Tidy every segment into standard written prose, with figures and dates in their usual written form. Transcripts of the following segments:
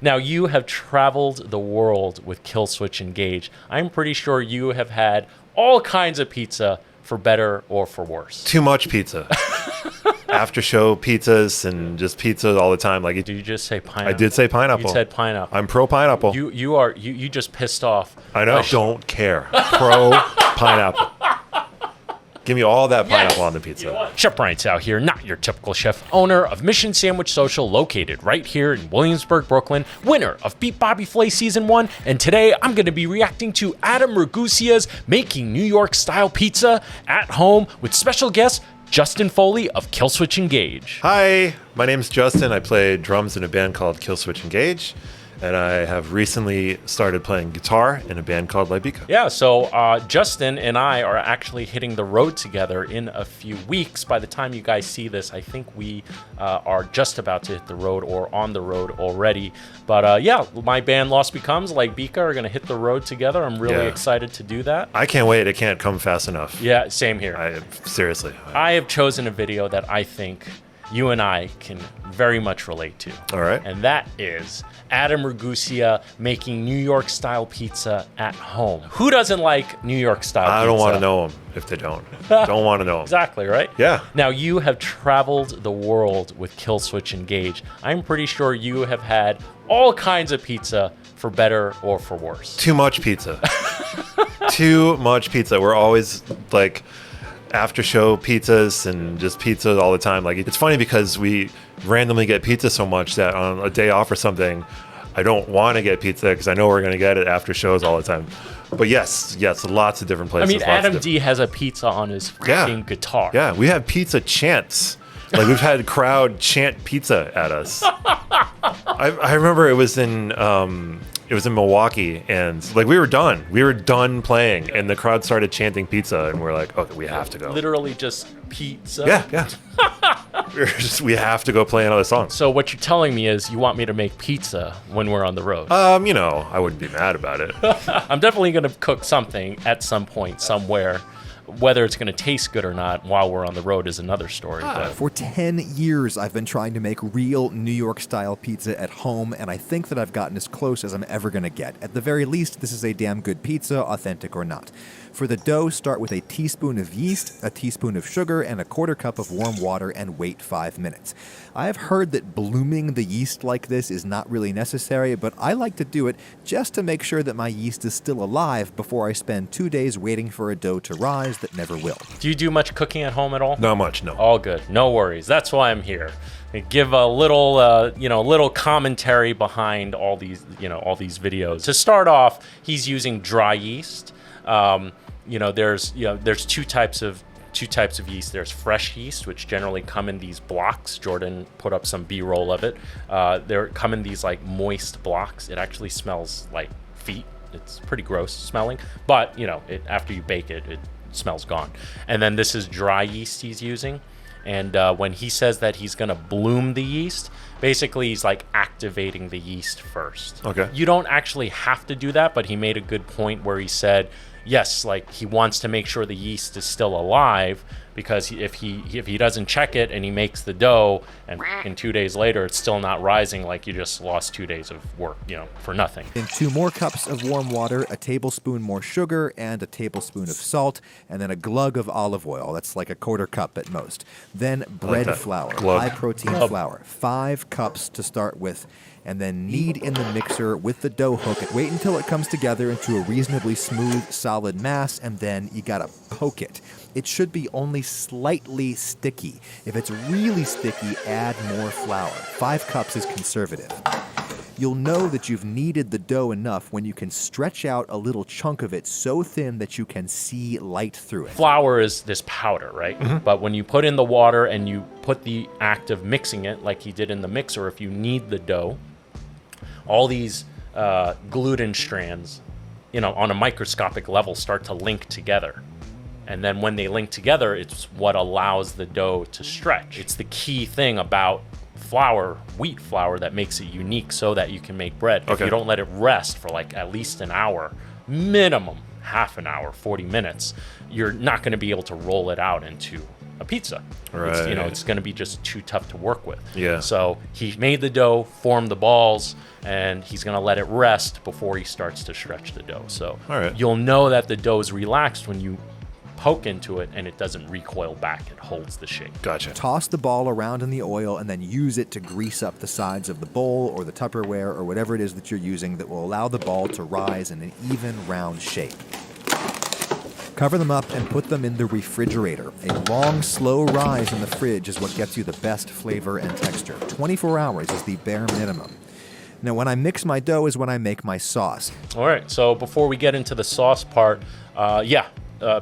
Now, you have traveled the world with Kill Switch Engage. I'm pretty sure you have had all kinds of pizza, for better or for worse. Too much pizza. After show pizzas and just pizza all the time. Like, Did you just say pineapple? I did say pineapple. You said pineapple. I'm pro pineapple. You just pissed off. I know. Don't care. Pro pineapple. Give me all that pineapple on the pizza. You know Chef Brian Tsao here, not your typical chef, owner of Mission Sandwich Social, located right here in Williamsburg, Brooklyn, winner of Beat Bobby Flay Season 1, and today I'm going to be reacting to Adam Ragusia's Making New York Style Pizza at Home with special guest Justin Foley of Kill Switch Engage. Hi, my name's Justin. I play drums in a band called Kill Switch Engage, and I have recently started playing guitar in a band called Lybica. Yeah, so Justin and I are actually hitting the road together in a few weeks. By the time you guys see this, I think we are just about to hit the road or on the road already. But yeah, my band Lost Becomes, Lybica, are going to hit the road together. I'm really excited to do that. I can't wait. It can't come fast enough. Yeah, same here. Seriously. I have chosen a video that I think you and I can very much relate to. All right. And that is Adam Ragusia making New York style pizza at home. Who doesn't like New York style pizza? I don't want to know them if they don't. Don't want to know them. Exactly, right? Yeah. Now, you have traveled the world with Kill Switch Engage. I'm pretty sure you have had all kinds of pizza, for better or for worse. Too much pizza. Too much pizza. We're always like after show pizzas and just pizza all the time. Like, it's funny because we randomly get pizza so much that on a day off or something, I don't want to get pizza because I know we're going to get it after shows all the time. But yes, lots of different places. I mean, Adam D has a pizza on his freaking guitar. Yeah, we have pizza chants. Like, we've had crowd chant pizza at us. I remember it was in Milwaukee, and like we were done playing, and the crowd started chanting pizza, and we're like, okay, we have to go. Literally just pizza. Yeah. we have to go play another song. So what you're telling me is you want me to make pizza when we're on the road? I wouldn't be mad about it. I'm definitely going to cook something at some point, somewhere. Whether it's going to taste good or not while we're on the road is another story. But For 10 years, I've been trying to make real New York-style pizza at home, and I think that I've gotten as close as I'm ever going to get. At the very least, this is a damn good pizza, authentic or not. For the dough, start with a teaspoon of yeast, a teaspoon of sugar, and a quarter cup of warm water, and wait 5 minutes. I have heard that blooming the yeast like this is not really necessary, but I like to do it just to make sure that my yeast is still alive before I spend 2 days waiting for a dough to rise that never will. do you do much cooking at home at all? Not much, no. All good. No worries. That's why I'm here. Give a little, little commentary behind all these videos. To start off, he's using dry yeast. There's two types of yeast. There's fresh yeast, which generally come in these blocks. Jordan put up some B-roll of it. They come in these like moist blocks. It actually smells like feet. It's pretty gross smelling, but after you bake it, it smells gone. And then this is dry yeast he's using. And when he says that he's going to bloom the yeast, basically he's like activating the yeast first. Okay. You don't actually have to do that, but he made a good point where he said, yes, like he wants to make sure the yeast is still alive, because if he doesn't check it and he makes the dough and in 2 days later it's still not rising, like you just lost 2 days of work, for nothing. In 2 more cups of warm water, a tablespoon more sugar, and a tablespoon of salt, and then a glug of olive oil. That's like a quarter cup at most. Then bread flour, high-protein flour, 5 cups to start with, and then knead in the mixer with the dough hook. Wait until it comes together into a reasonably smooth, solid mass, and then you gotta poke it. It should be only slightly sticky. If it's really sticky, add more flour. 5 cups is conservative. You'll know that you've kneaded the dough enough when you can stretch out a little chunk of it so thin that you can see light through it. Flour is this powder, right? Mm-hmm. But when you put in the water and you put the act of mixing it, like he did in the mixer, if you knead the dough, all these gluten strands, on a microscopic level start to link together. And then when they link together, it's what allows the dough to stretch. It's the key thing about flour, wheat flour, that makes it unique so that you can make bread. Okay. If you don't let it rest for like at least an hour, minimum half an hour, 40 minutes, you're not going to be able to roll it out into a pizza. Right. It's going to be just too tough to work with. Yeah. So he made the dough, formed the balls, and he's going to let it rest before he starts to stretch the dough. So you'll know that the dough is relaxed when you poke into it and it doesn't recoil back. It holds the shape. Gotcha. Toss the ball around in the oil and then use it to grease up the sides of the bowl or the Tupperware or whatever it is that you're using that will allow the ball to rise in an even round shape. Cover them up and put them in the refrigerator. A long, slow rise in the fridge is what gets you the best flavor and texture. 24 hours is the bare minimum. Now, when I mix my dough is when I make my sauce. All right, so before we get into the sauce part,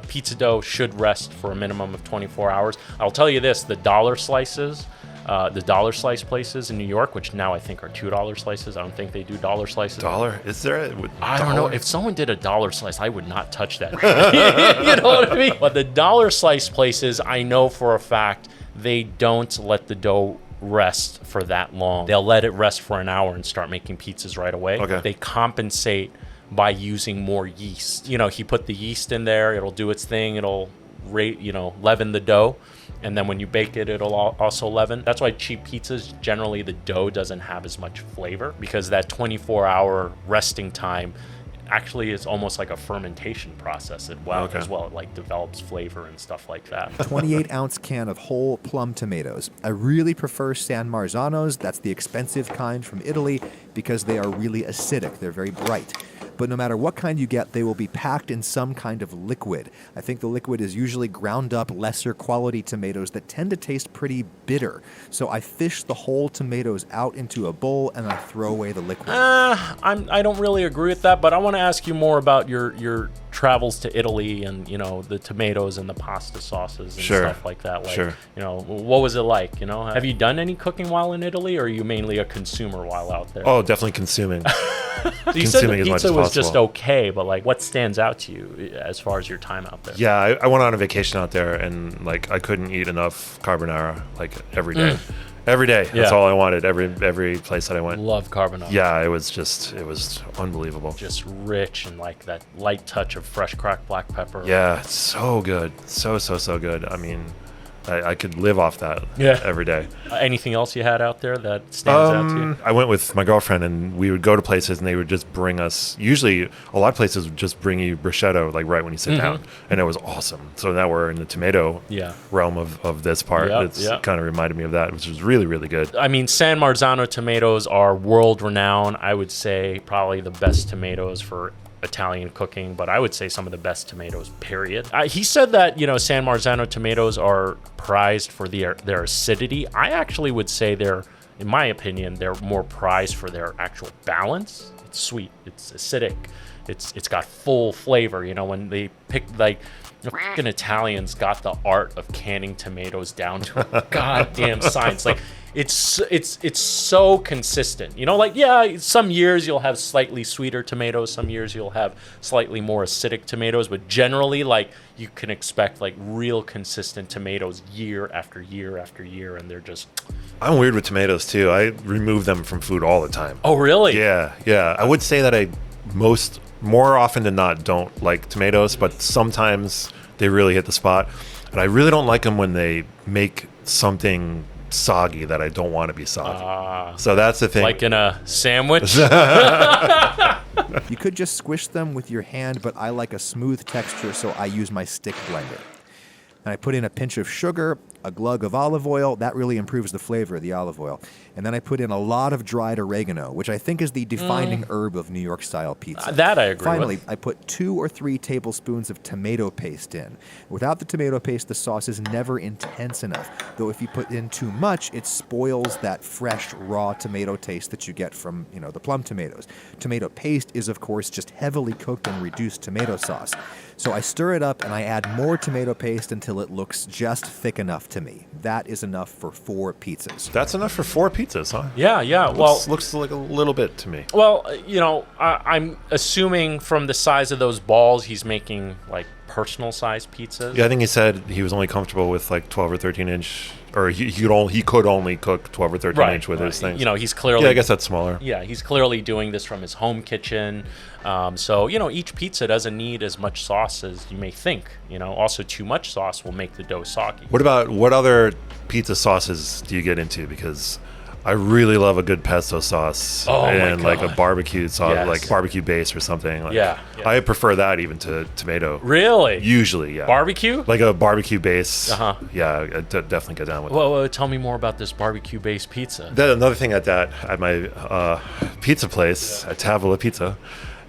pizza dough should rest for a minimum of 24 hours. I'll tell you this, the dollar slice places in New York, which now I think are $2 slices. I don't think they do dollar slices. Dollar? Is there I don't know. If someone did a dollar slice, I would not touch that. You know what I mean? But the dollar slice places, I know for a fact, they don't let the dough rest for that long. They'll let it rest for an hour and start making pizzas right away. Okay. They compensate by using more yeast. He put the yeast in there, it'll do its thing, it'll leaven the dough, and then when you bake it, it'll also leaven. That's why cheap pizzas, generally the dough doesn't have as much flavor, because that 24-hour resting time actually is almost like a fermentation process as well. It like develops flavor and stuff like that. 28-ounce can of whole plum tomatoes. I really prefer San Marzanos. That's the expensive kind from Italy because they are really acidic. They're very bright. But no matter what kind you get, they will be packed in some kind of liquid. I think the liquid is usually ground up, lesser quality tomatoes that tend to taste pretty bitter. So I fish the whole tomatoes out into a bowl and I throw away the liquid. I don't really agree with that, but I want to ask you more about your travels to Italy and, the tomatoes and the pasta sauces and stuff like that. What was it like? Have you done any cooking while in Italy, or are you mainly a consumer while out there? Oh, definitely consuming. So you said the pizza was just okay, but what stands out to you as far as your time out there? Yeah, I went on a vacation out there, and I couldn't eat enough carbonara every day. Every day. That's all I wanted. Every place that I went. Love carbonara. Yeah, it was unbelievable. Just rich and that light touch of fresh cracked black pepper. Yeah, so good. So good. I mean, I could live off that every day. Anything else you had out there that stands out to you? I went with my girlfriend, and we would go to places, and they would just bring us. Usually, a lot of places would just bring you bruschetto right when you sit down, and it was awesome. So now we're in the tomato realm of this part. It's kind of reminded me of that, which was really, really good. I mean, San Marzano tomatoes are world renowned. I would say probably the best tomatoes for Italian cooking, but I would say some of the best tomatoes, period. He said that, San Marzano tomatoes are prized for their acidity. I actually would say in my opinion, they're more prized for their actual balance. It's sweet, it's acidic, it's got full flavor. When they pick fucking Italians got the art of canning tomatoes down to a goddamn science. It's so consistent. Some years you'll have slightly sweeter tomatoes, some years you'll have slightly more acidic tomatoes, but generally you can expect real consistent tomatoes year after year after year, and they're just... I'm weird with tomatoes too. I remove them from food all the time. Oh, really? Yeah. I would say that I more often than not don't like tomatoes, but sometimes they really hit the spot. And I really don't like them when they make something soggy that I don't want to be soggy. So that's the thing. Like in a sandwich? You could just squish them with your hand, but I like a smooth texture, so I use my stick blender. And I put in a pinch of sugar, a glug of olive oil. That really improves the flavor of the olive oil. And then I put in a lot of dried oregano, which I think is the defining herb of New York-style pizza. That I agree Finally, with. I put 2 or 3 tablespoons of tomato paste in. Without the tomato paste, the sauce is never intense enough. Though if you put in too much, it spoils that fresh, raw tomato taste that you get from, the plum tomatoes. Tomato paste is, of course, just heavily cooked and reduced tomato sauce. So I stir it up and I add more tomato paste until it looks just thick enough to me. That is enough for 4 pizzas. That's enough for 4 pizzas, huh? Yeah. Looks like a little bit to me. Well, I'm assuming from the size of those balls, he's making personal size pizzas. Yeah, I think he said he was only comfortable with 12 or 13 inch or he could only cook 12 or 13 inch with his things. You know, he's clearly. Yeah, I guess that's smaller. Yeah, he's clearly doing this from his home kitchen. So, you know, each pizza doesn't need as much sauce as you may think. You know, also too much sauce will make the dough soggy. What other pizza sauces do you get into? Because I really love a good pesto sauce and like a barbecue sauce, like barbecue base or something. Like, I prefer that even to tomato. Really? Usually, yeah. Barbecue? Like a barbecue base. Uh-huh. Yeah, I definitely get down with Well, tell me more about this barbecue-based pizza. Another thing at my pizza place, at Tavola Pizza,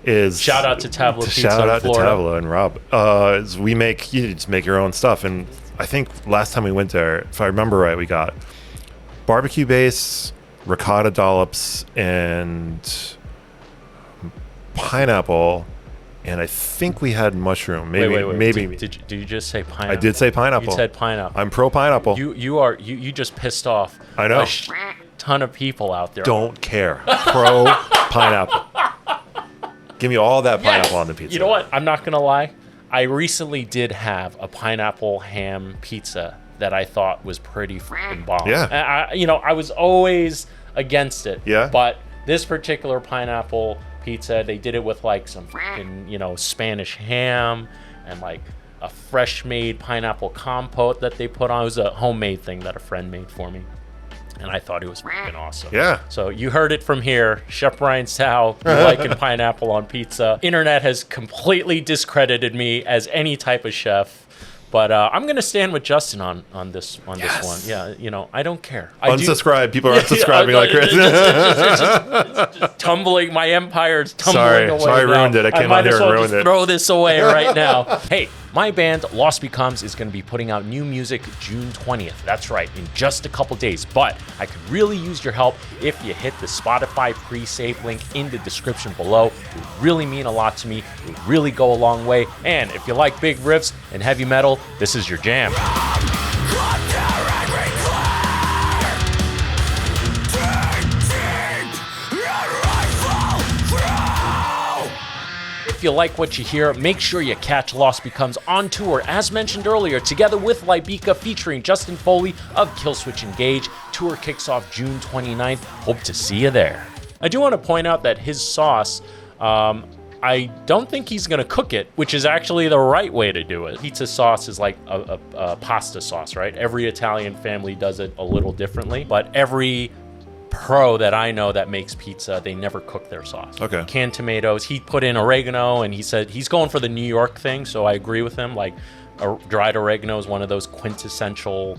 is shout out to Tavola Pizza. Shout out Florida. to Tavola and Rob. Is you just make your own stuff, and I think last time we went there, if I remember right, we got barbecue base, ricotta dollops, and pineapple, and I think we had mushroom. Maybe. Wait. Did you just say pineapple? I did say pineapple. You said pineapple. I'm pro pineapple. You just pissed off. I know. A ton of people out there. Don't care. Pro pineapple. Give me all that pineapple on the pizza. You know what? I'm not gonna lie. I recently did have a pineapple ham pizza that I thought was pretty freaking bomb. Yeah. I was always against it. Yeah. But this particular pineapple pizza, they did it with like some freaking, Spanish ham and like a fresh made pineapple compote that they put on. It was a homemade thing that a friend made for me. And I thought it was freaking awesome. Yeah. So you heard it from here. Chef Brian Tsao, liking pineapple on pizza. Internet has completely discredited me as any type of chef. But I'm going to stand with Justin on this one. Yeah, I don't care. Unsubscribe. People are unsubscribing like Chris. Just tumbling. My empire's tumbling away. Sorry, I ruined it. I came out here and ruined it. Throw this away right now. Hey, my band, Lost Becomes, is going to be putting out new music June 20th. That's right, in just a couple days. But I could really use your help if you hit the Spotify pre-save link in the description below. It would really mean a lot to me. It would really go a long way. And if you like big riffs and heavy metal, this is your jam. If you like what you hear, make sure you catch Lost Becomes on tour, as mentioned earlier, together with Lybica featuring Justin Foley of Killswitch Engage. Tour kicks off June 29th. Hope to see you there. I do want to point out that his sauce, I don't think he's going to cook it, which is actually the right way to do it. Pizza sauce is like a pasta sauce, right? Every Italian family does it a little differently, but every pro that I know that makes pizza, they never cook their sauce. Okay. Canned tomatoes. He put in oregano, and he said he's going for the New York thing, so I agree with him. Like, dried oregano is one of those quintessential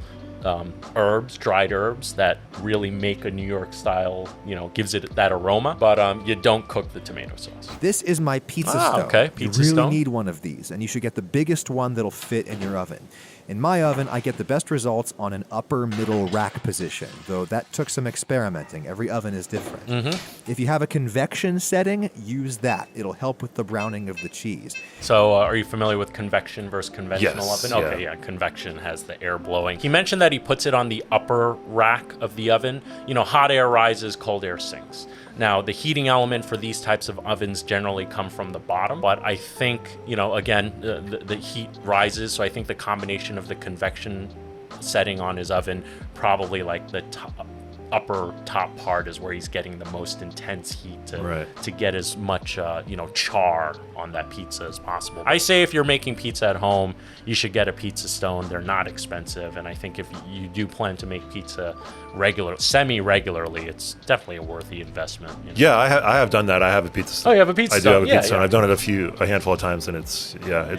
dried herbs that really make a New York style, gives it that aroma, but you don't cook the tomato sauce. This is my pizza stone. Okay, pizza You really stone. need one of these, and you should get the biggest one that'll fit in your oven. In my oven, I get the best results on an upper middle rack position, though that took some experimenting. Every oven is different. Mm-hmm. If you have a convection setting, use that. It'll help with the browning of the cheese. So are you familiar with convection versus conventional Yes, oven? Okay, yeah, convection has the air blowing. He mentioned that he puts it on the upper rack of the oven. Hot air rises, cold air sinks. Now, the heating element for these types of ovens generally come from the bottom, but I think, again, the heat rises, so I think the combination of the convection setting on his oven, probably like the upper top part is where he's getting the most intense heat to get as much char on that pizza as possible. I say if you're making pizza at home, you should get a pizza stone. They're not expensive, and I think if you do plan to make pizza semi-regularly, it's definitely a worthy investment. Yeah, I have done that. I have a pizza stone. Oh, you have a pizza stone? I do have a pizza stone. I've done it a handful of times, and it's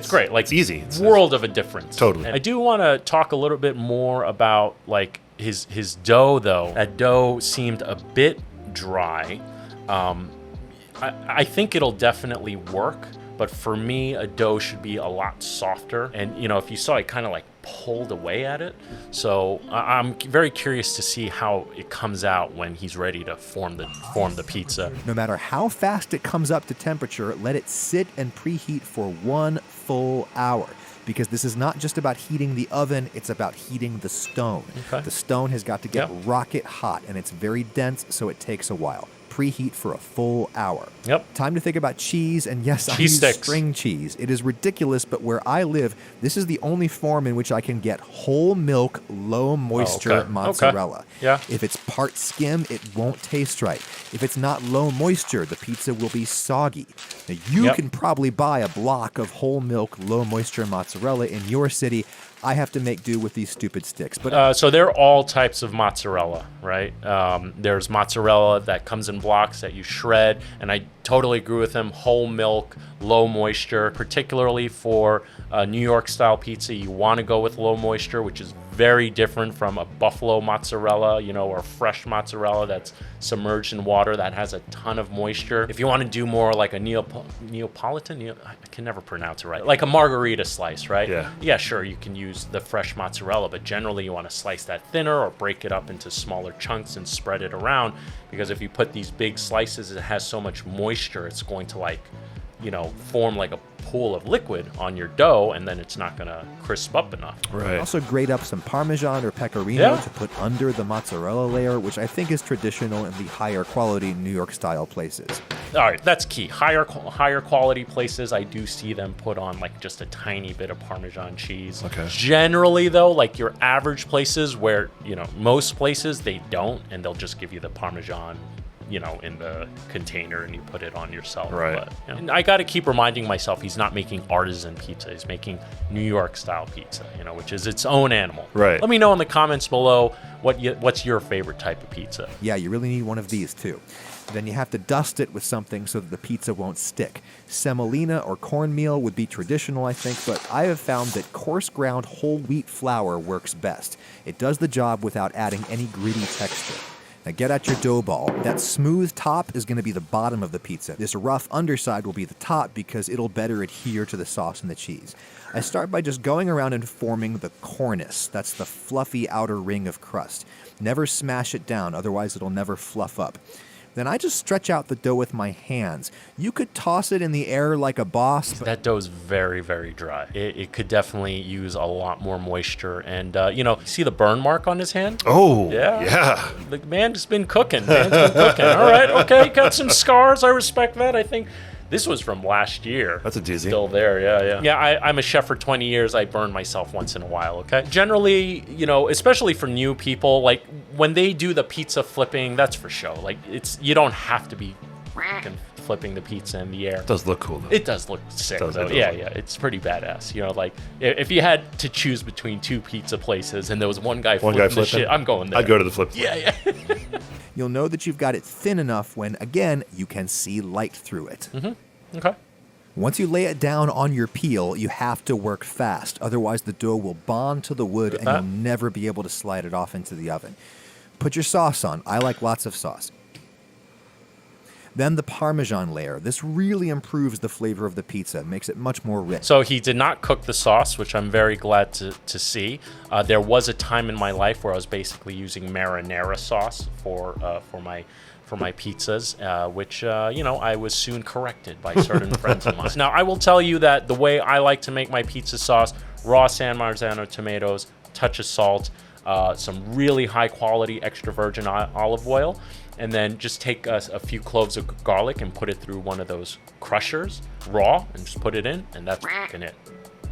great. Like, it's easy. It's world of a difference. Totally. And I do want to talk a little bit more about like his dough, though. That dough seemed a bit dry. I think it'll definitely work, but for me, a dough should be a lot softer. And if you saw, it kind of like pulled away at it. So I'm very curious to see how it comes out when he's ready to form the pizza. No matter how fast it comes up to temperature, let it sit and preheat for 1 full hour. Because this is not just about heating the oven, it's about heating the stone. Okay. The stone has got to get rocket hot, and it's very dense, so it takes a while. preheat for a full hour. Yep. Time to think about cheese, and yes, I Cheese use sticks. string cheese. It is ridiculous, but where I live, this is the only form in which I can get whole milk, low moisture mozzarella. Okay. Yeah. If it's part skim, it won't taste right. If it's not low moisture, the pizza will be soggy. Now, you can probably buy a block of whole milk, low moisture mozzarella in your city. I have to make do with these stupid sticks. But so there are all types of mozzarella, right? There's mozzarella that comes in blocks that you shred, and I totally agree with him. Whole milk, low moisture, particularly for New York style pizza, you want to go with low moisture, which is very different from a buffalo mozzarella, or fresh mozzarella that's submerged in water that has a ton of moisture. If you want to do more like a Neapolitan, I can never pronounce it right, like a margarita slice, right? Yeah, sure, you can use the fresh mozzarella, but generally you want to slice that thinner or break it up into smaller chunks and spread it around, because if you put these big slices, it has so much moisture, it's going to form like a pool of liquid on your dough, and then it's not going to crisp up enough. Right. Also grate up some Parmesan or Pecorino to put under the mozzarella layer, which I think is traditional in the higher quality New York style places. All right, that's key. Higher quality places, I do see them put on like just a tiny bit of Parmesan cheese. Okay. Generally though, like your average places where, most places they don't, and they'll just give you the Parmesan in the container, and you put it on yourself. Right. But, and I got to keep reminding myself he's not making artisan pizza. He's making New York style pizza, which is its own animal. Right. Let me know in the comments below what's your favorite type of pizza. Yeah, you really need one of these too. Then you have to dust it with something so that the pizza won't stick. Semolina or cornmeal would be traditional, I think, but I have found that coarse ground whole wheat flour works best. It does the job without adding any gritty texture. Now get out your dough ball. That smooth top is going to be the bottom of the pizza. This rough underside will be the top because it'll better adhere to the sauce and the cheese. I start by just going around and forming the cornice. That's the fluffy outer ring of crust. Never smash it down, otherwise it'll never fluff up. Then I just stretch out the dough with my hands. You could toss it in the air like a boss. That dough is very, very dry. It could definitely use a lot more moisture. And, see the burn mark on his hand? Oh, yeah. The man's been cooking. All right, okay, got some scars. I respect that. I think this was from last year. That's a doozy. Still there, yeah. Yeah, I'm a chef for 20 years. I burn myself once in a while, okay? Generally, especially for new people, like when they do the pizza flipping, that's for show. Like you don't have to be flipping the pizza in the air. It does look cool, though. It does look sick, though. Yeah, it's pretty badass. Like if you had to choose between two pizza places and there was one guy flipping the shit, I'm going there. I'd go to the flip. Yeah. You'll know that you've got it thin enough when, again, you can see light through it. Mm-hmm. Okay. Once you lay it down on your peel, you have to work fast. Otherwise, the dough will bond to the wood and you'll never be able to slide it off into the oven. Put your sauce on. I like lots of sauce. Then the Parmesan layer. This really improves the flavor of the pizza, makes it much more rich. So he did not cook the sauce, which I'm very glad to see. There was a time in my life where I was basically using marinara sauce for my pizzas, which I was soon corrected by certain friends of mine. Now I will tell you that the way I like to make my pizza sauce: raw San Marzano tomatoes, touch of salt, some really high quality extra virgin olive oil. And then just take a few cloves of garlic and put it through one of those crushers, raw, and just put it in, and that's it.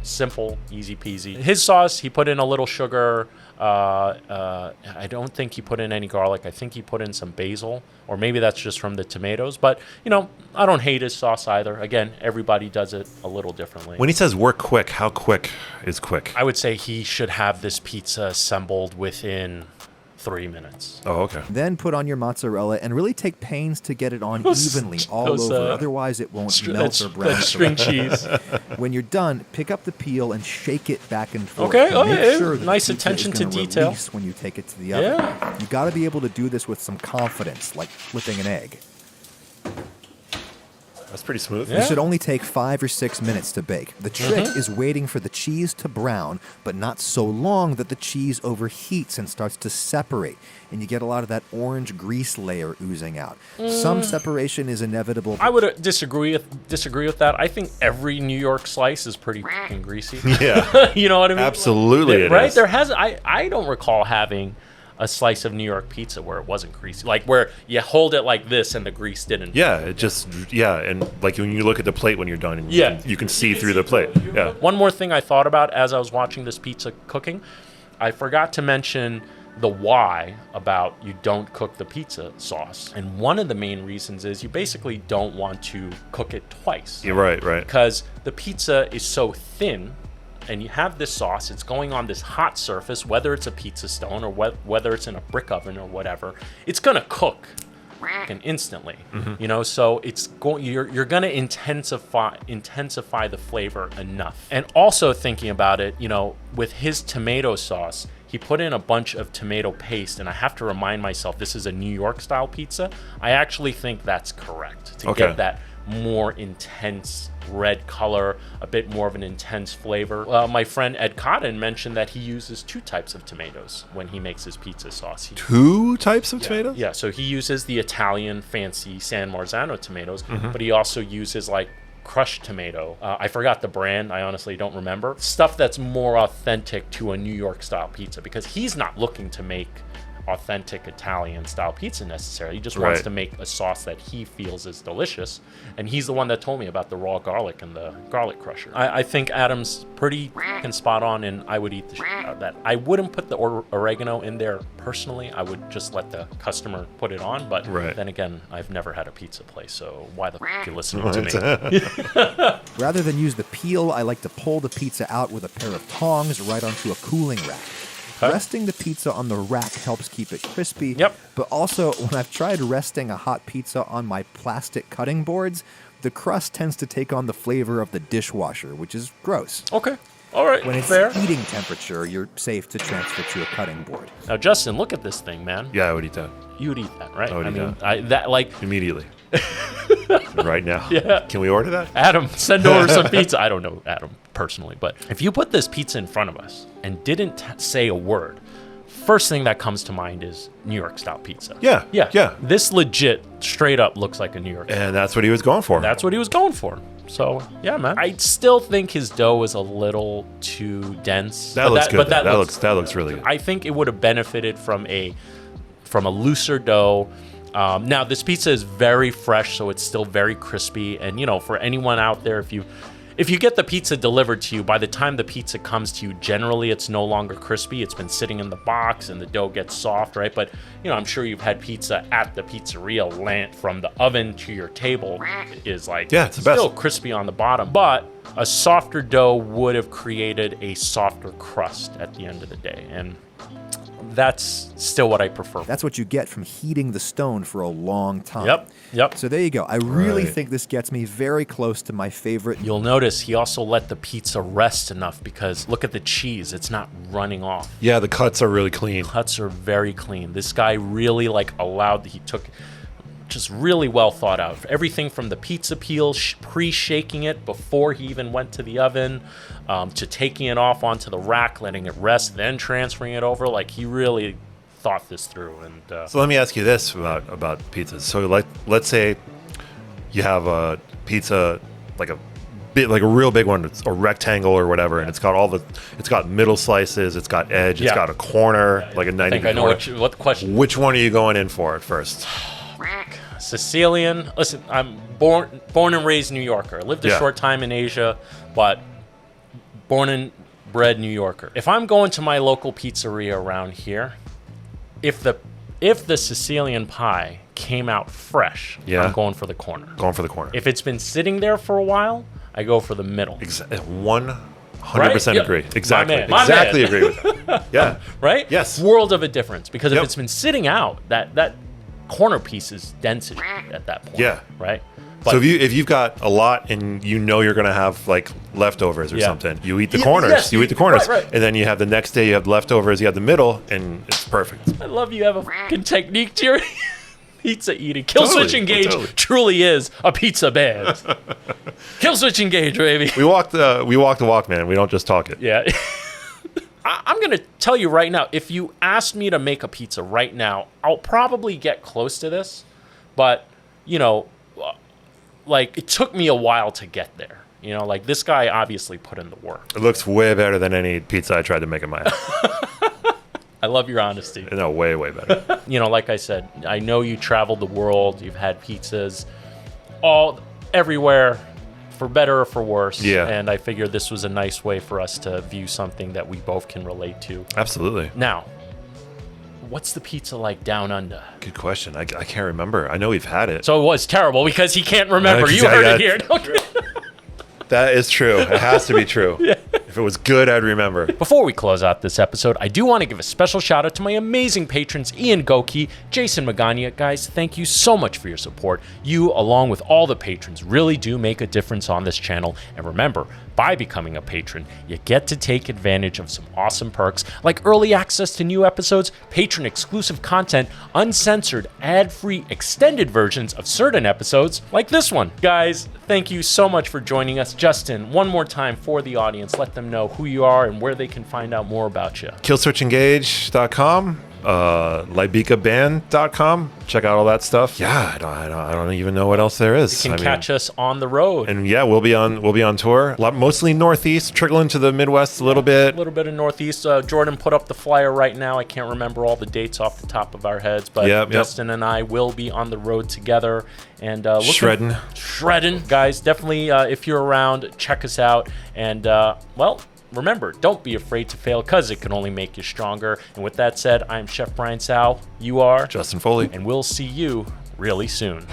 Simple, easy peasy. His sauce, he put in a little sugar. I don't think he put in any garlic. I think he put in some basil, or maybe that's just from the tomatoes. But, I don't hate his sauce either. Again, everybody does it a little differently. When he says work quick, how quick is quick? I would say he should have this pizza assembled within 3 minutes. Oh, okay. Then put on your mozzarella and really take pains to get it on evenly all over. Otherwise, it won't melt or brown. String cheese. When you're done, pick up the peel and shake it back and forth. Okay. Make sure nice attention to detail. Release when you take it to the oven. Yeah. You got to be able to do this with some confidence, like flipping an egg. That's pretty smooth. It should only take 5 or 6 minutes to bake. The trick is waiting for the cheese to brown, but not so long that the cheese overheats and starts to separate, and you get a lot of that orange grease layer oozing out. Some separation is inevitable. I would disagree with that. I think every New York slice is pretty greasy. Yeah. You know what I mean? Absolutely, right? is. There has I don't recall having a slice of New York pizza where it wasn't greasy, like where you hold it like this and the grease didn't. Yeah, and like when you look at the plate when you're done, and you can see through the plate. Yeah. One more thing I thought about as I was watching this pizza cooking, I forgot to mention the why about you don't cook the pizza sauce. And one of the main reasons is you basically don't want to cook it twice. You're right. Because the pizza is so thin, and you have this sauce, it's going on this hot surface, whether it's a pizza stone or whether it's in a brick oven or whatever, it's gonna cook instantly. You know, so it's going, you're gonna intensify the flavor enough. And also thinking about it, you know, with his tomato sauce, he put in a bunch of tomato paste, and I have to remind myself this is a New York style pizza. I actually think that's correct to get that more intense red color, a bit more of an intense flavor. My friend Ed Cotton mentioned that he uses 2 types of tomatoes when he makes his pizza sauce. 2 types of tomatoes? Yeah, so he uses the Italian fancy San Marzano tomatoes, but he also uses like crushed tomato. I forgot the brand. I honestly don't remember. Stuff that's more authentic to a New York style pizza, because he's not looking to make authentic Italian style pizza necessarily. He just wants to make a sauce that he feels is delicious. And he's the one that told me about the raw garlic and the garlic crusher. I think Adam's pretty spot on, and I would eat the shit out of that. I wouldn't put the oregano in there personally. I would just let the customer put it on. But then again, I've never had a pizza place, so why the f*** are you listening to me? Rather than use the peel, I like to pull the pizza out with a pair of tongs right onto a cooling rack. Resting the pizza on the rack helps keep it crispy. But also, when I've tried resting a hot pizza on my plastic cutting boards, the crust tends to take on the flavor of the dishwasher, which is gross. Okay. All right. When it's fair. eating temperature, you're safe to transfer to a cutting board. Now, Justin, look at this thing, man. Yeah, I would eat that. You would eat that, right? I would eat that. That like immediately. Right now. Yeah. Can we order that? Adam, send over some pizza. I don't know Adam personally, but if you put this pizza in front of us and didn't say a word, first thing that comes to mind is New York style pizza. Yeah. This legit, straight up looks like a New York. And that's what he was going for. That's what he was going for. So, yeah, man. I still think his dough is a little too dense. That looks good. That looks really good. I think it would have benefited from a looser dough. Now, this pizza is very fresh, so it's still very crispy. And, you know, for anyone out there, if you get the pizza delivered to you, by the time the pizza comes to you, generally it's no longer crispy. It's been sitting in the box and the dough gets soft, right? But, you know, I'm sure you've had pizza at the pizzeria land from the oven to your table is like it's still crispy on the bottom. But a softer dough would have created a softer crust at the end of the day. And that's still what I prefer. That's what you get from heating the stone for a long time. Yep. So there you go. I really think this gets me very close to my favorite. You'll notice he also let the pizza rest enough because look at the cheese. It's not running off. Yeah, the cuts are really clean. Cuts are very clean. This guy really he took just really well thought out. Everything from the pizza peel, pre-shaking it before he even went to the oven, to taking it off onto the rack, letting it rest, then transferring it over. Like, he really thought this through. And so let me ask you this about pizzas. So let's say you have a pizza like a real big one, it's a rectangle or whatever, and it's got middle slices, it's got edge, it's got a corner, like a 90 degree corner. I know what the question. Which one are you going in for at first? Sicilian. Listen, I'm born and raised New Yorker. I lived a short time in Asia, but born and bred New Yorker. If I'm going to my local pizzeria around here, if the Sicilian pie came out fresh, I'm going for the corner. If it's been sitting there for a while, I go for the middle. 100% agree. Exactly. Exactly agree with that. Yeah. Right? Yes. World of a difference. Because if it's been sitting out, that corner piece is dense as at that point. Yeah. Right? But so if you've got a lot and you know you're going to have like leftovers or something, you eat the corners. Yes, you eat the corners. Right. And then you have the next day you have leftovers, you have the middle, and it's perfect. I love you have a fucking technique to your pizza eating. Kill switch engage truly is a pizza band. Kill switch engage, baby. We walk the walk, man. We don't just talk it. Yeah. I'm going to tell you right now, if you asked me to make a pizza right now, I'll probably get close to this. But, you know, like, it took me a while to get there. You know, like, this guy obviously put in the work. It looks way better than any pizza I tried to make in my house. I love your honesty. No, way, way better. Like I said, I know you traveled the world. You've had pizzas everywhere, for better or for worse. Yeah. And I figured this was a nice way for us to view something that we both can relate to. Absolutely. Now, what's the pizza like down under? Good question. I can't remember. I know we've had it. So it was terrible because he can't remember. You heard it here. That is true. It has to be true. Yeah. If it was good, I'd remember. Before we close out this episode, I do want to give a special shout out to my amazing patrons, Ian Goki, Jason Magania. Guys, thank you so much for your support. You, along with all the patrons, really do make a difference on this channel. And remember, by becoming a patron, you get to take advantage of some awesome perks like early access to new episodes, patron exclusive content, uncensored, ad-free extended versions of certain episodes like this one. Guys, thank you so much for joining us. Justin, one more time for the audience, let them know who you are and where they can find out more about you. Killswitchengage.com, Lybicaband.com. Check out all that stuff. Yeah, I don't even know what else there is. You can catch us on the road. And yeah, we'll be on tour. Mostly Northeast, trickle into the Midwest a little bit. A little bit of Northeast. Jordan put up the flyer right now. I can't remember all the dates off the top of our heads, but Justin and I will be on the road together and shredding. Guys, definitely if you're around, check us out. And remember, don't be afraid to fail because it can only make you stronger. And with that said, I'm Chef Brian Tsao. You are Justin Foley. And we'll see you really soon.